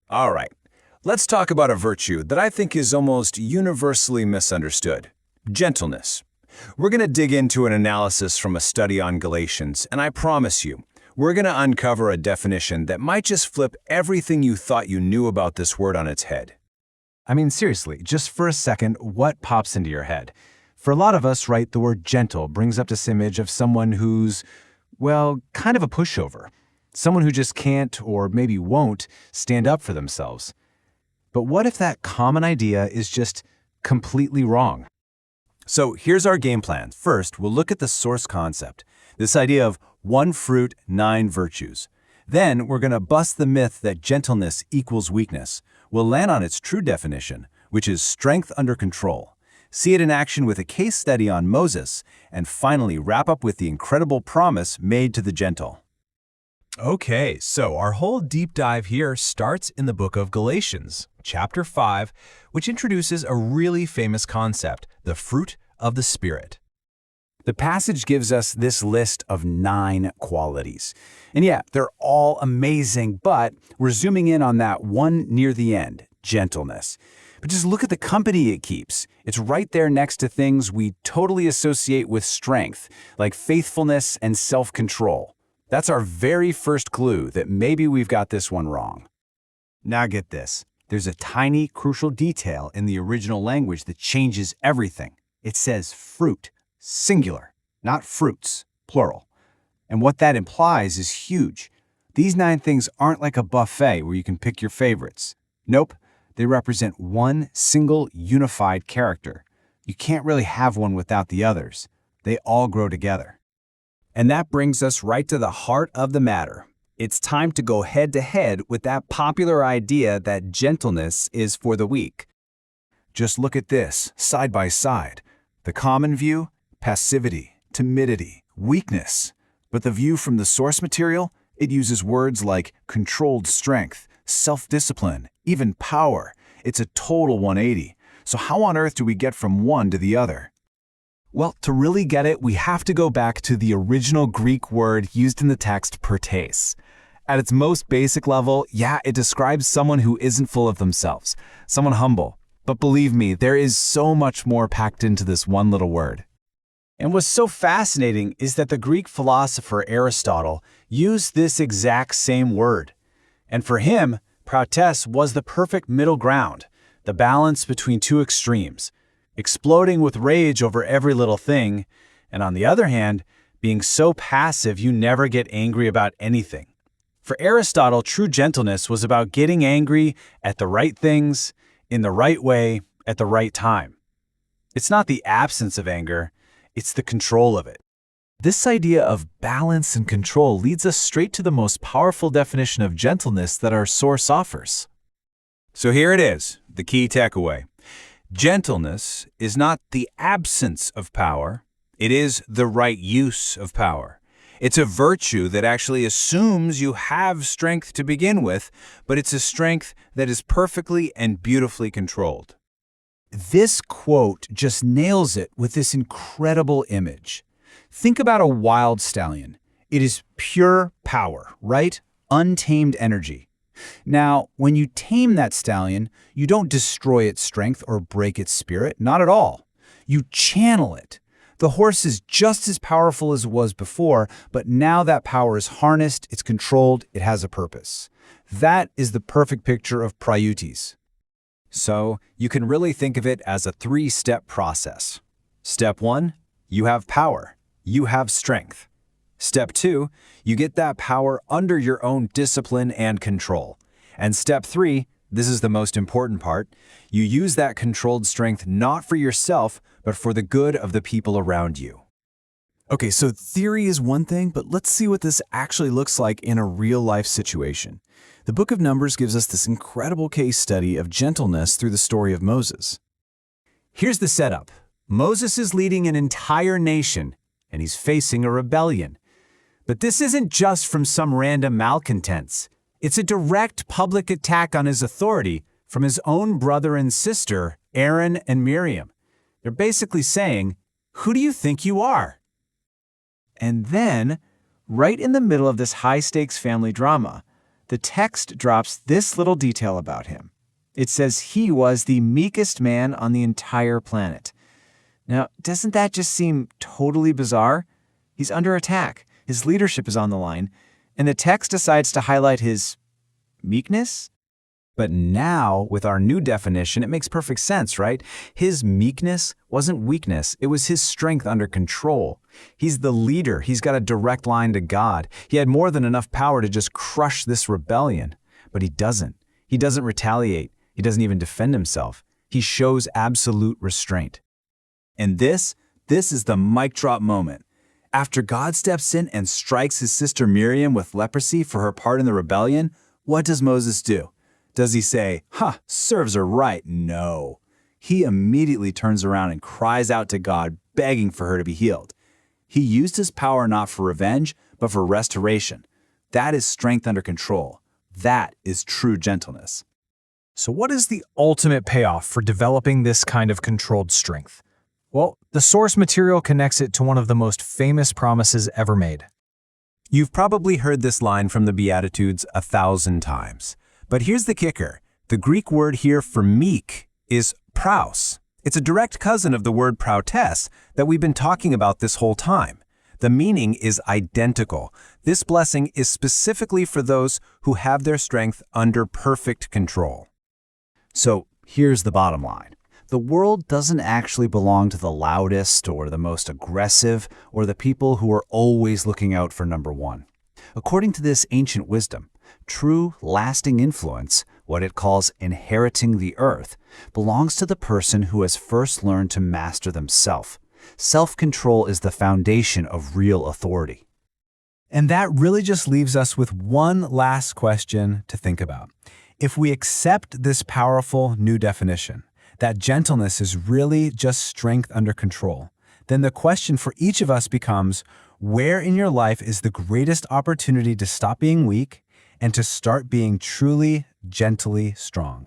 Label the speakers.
Speaker 1: All right, let's talk about a virtue that I think is almost universally misunderstood: gentleness. We're going to dig into an analysis from a study on Galatians, and I promise you, we're going to uncover a definition that might just flip everything you thought you knew about this word on its head.
Speaker 2: I mean, seriously, just for a second, what pops into your head? For a lot of us, right, the word gentle brings up this image of someone who's, well, kind of a pushover. Someone who just can't, or maybe won't, stand up for themselves. But what if that common idea is just completely wrong?
Speaker 1: So here's our game plan. First, we'll look at the source concept, this idea of one fruit, nine virtues. Then we're going to bust the myth that gentleness equals weakness. We'll land on its true definition, which is strength under control. See it in action with a case study on Moses, and finally wrap up with the incredible promise made to the gentle.
Speaker 3: Okay, so our whole deep dive here starts in the book of Galatians, chapter 5, which introduces a really famous concept, the fruit of the Spirit.
Speaker 1: The passage gives us this list of 9 qualities. And yeah, they're all amazing, but we're zooming in on that one near the end, gentleness. But just look at the company it keeps. It's right there next to things we totally associate with strength, like faithfulness and self-control. That's our very first clue that maybe we've got this one wrong.
Speaker 2: Now get this. There's a tiny, crucial detail in the original language that changes everything. It says fruit, singular, not fruits, plural. And what that implies is huge. These 9 things aren't like a buffet where you can pick your favorites. Nope, they represent one single unified character. You can't really have one without the others. They all grow together.
Speaker 1: And that brings us right to the heart of the matter. It's time to go head-to-head with that popular idea that gentleness is for the weak.
Speaker 2: Just look at this, side by side. The common view, passivity, timidity, weakness. But the view from the source material, it uses words like controlled strength, self-discipline, even power. It's a total 180. So how on earth do we get from one to the other? Well, to really get it, we have to go back to the original Greek word used in the text, pertes. At its most basic level, yeah, it describes someone who isn't full of themselves, someone humble. But believe me, there is so much more packed into this one little word.
Speaker 1: And what's so fascinating is that the Greek philosopher Aristotle used this exact same word. And for him, proutes was the perfect middle ground, the balance between two extremes, exploding with rage over every little thing, and on the other hand, being so passive you never get angry about anything. For Aristotle, true gentleness was about getting angry at the right things, in the right way, at the right time. It's not the absence of anger, it's the control of it.
Speaker 3: This idea of balance and control leads us straight to the most powerful definition of gentleness that our source offers.
Speaker 1: So here it is, the key takeaway. Gentleness is not the absence of power, it is the right use of power. It's a virtue that actually assumes you have strength to begin with, but it's a strength that is perfectly and beautifully controlled.
Speaker 2: This quote just nails it with this incredible image. Think about a wild stallion. It is pure power, right? Untamed energy. Now, when you tame that stallion, you don't destroy its strength or break its spirit, not at all. You channel it. The horse is just as powerful as it was before, but now that power is harnessed, it's controlled, it has a purpose. That is the perfect picture of prautes.
Speaker 1: So you can really think of it as a 3-step process. Step 1, you have power. You have strength. Step 2, you get that power under your own discipline and control. And step 3, this is the most important part, you use that controlled strength not for yourself, but for the good of the people around you.
Speaker 2: Okay, so theory is one thing, but let's see what this actually looks like in a real-life situation. The book of Numbers gives us this incredible case study of gentleness through the story of Moses.
Speaker 1: Here's the setup. Moses is leading an entire nation, and he's facing a rebellion. But this isn't just from some random malcontents. It's a direct public attack on his authority from his own brother and sister, Aaron and Miriam. They're basically saying, "Who do you think you are?"
Speaker 2: And then, right in the middle of this high-stakes family drama,
Speaker 1: the text drops this little detail about him. It says he was the meekest man on the entire planet. Now, doesn't that just seem totally bizarre? He's under attack, his leadership is on the line, and the text decides to highlight his meekness?
Speaker 3: But now, with our new definition, it makes perfect sense, right? His meekness wasn't weakness. It was his strength under control. He's the leader. He's got a direct line to God. He had more than enough power to just crush this rebellion. But he doesn't. He doesn't retaliate. He doesn't even defend himself. He shows absolute restraint.
Speaker 2: And this is the mic drop moment. After God steps in and strikes his sister Miriam with leprosy for her part in the rebellion, what does Moses do? Does he say, serves her right? No. He immediately turns around and cries out to God, begging for her to be healed. He used his power not for revenge, but for restoration. That is strength under control. That is true gentleness.
Speaker 3: So what is the ultimate payoff for developing this kind of controlled strength? Well, the source material connects it to one of the most famous promises ever made. You've probably heard this line from the Beatitudes 1,000 times. But here's the kicker. The Greek word here for meek is praus. It's a direct cousin of the word prautes that we've been talking about this whole time. The meaning is identical. This blessing is specifically for those who have their strength under perfect control.
Speaker 1: So here's the bottom line. The world doesn't actually belong to the loudest or the most aggressive or the people who are always looking out for number one. According to this ancient wisdom, true, lasting influence, what it calls inheriting the earth, belongs to the person who has first learned to master themselves. Self-control is the foundation of real authority.
Speaker 3: And that really just leaves us with one last question to think about. If we accept this powerful new definition, that gentleness is really just strength under control, then the question for each of us becomes, where in your life is the greatest opportunity to stop being weak and to start being truly, gently strong?